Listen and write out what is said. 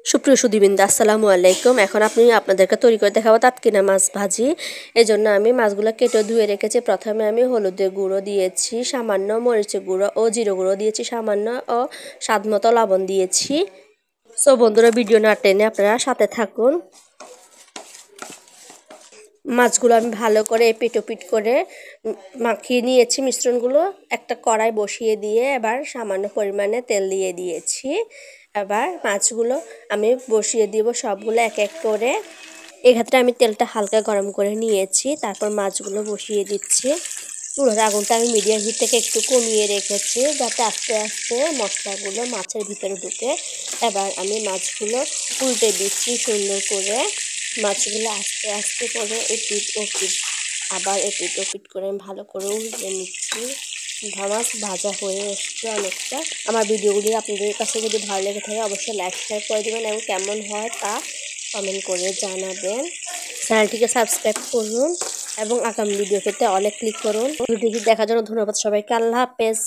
সুপ্রিয় সুধীবৃন্দ, আসসালামু আলাইকুম। এখন আপনাদেরকে তৈরি করে দেখাবো টাটকিনা মাছ ভাজি। এই জন্য আমি মাছগুলো কেটে ধুয়ে রেখেছি। প্রথমে আমি হলুদের গুঁড়ো দিয়েছি, সামান্য মরিচের গুঁড়ো ও জিরে গুঁড়ো দিয়েছি, সামান্য ও স্বাদ মতো লবণ দিয়েছি। সো বন্ধুরা, ভিডিও না টেনে আপনারা সাথে থাকুন। মাছগুলো আমি ভালো করে এপিট ওপিট করে মাখিয়ে নিয়েছি। মিশ্রণগুলো একটা কড়াই বসিয়ে দিয়ে এবার সামান্য পরিমাণে তেল দিয়ে দিয়েছি। এবার মাছগুলো আমি বসিয়ে দিব সবগুলো এক এক করে। এক্ষেত্রে আমি তেলটা হালকা গরম করে নিয়েছি, তারপর মাছগুলো বসিয়ে দিচ্ছি। চুলার আগুনটা আমি মিডিয়াম হিট থেকে একটু কমিয়ে রেখেছি, যাতে আস্তে আস্তে মশলাগুলো মাছের ভিতরে ঢুকে। এবার আমি মাছগুলো উল্টে দিচ্ছি সুন্দর করে। মাছগুলো আস্তে আস্তে করে এপিট ওপিট আবার এপিট ওপিট করে আমি ভালো করে উল্টে নিচ্ছি। মাছ ভাজা হয়ে এসছে অনেকটা। আমার ভিডিওগুলি আপনাদের কাছে যদি ভালো লেগে থাকে অবশ্যই লাইক শেয়ার করে দেবেন এবং কেমন হয় তা কমেন্ট করে জানাবেন। চ্যানেলটিকে সাবস্ক্রাইব করুন এবং আগামী ভিডিও পেতে অলে ক্লিক করুন। ভিডিওটি দেখার জন্য ধন্যবাদ সবাইকে। আল্লাহ হাফেজ।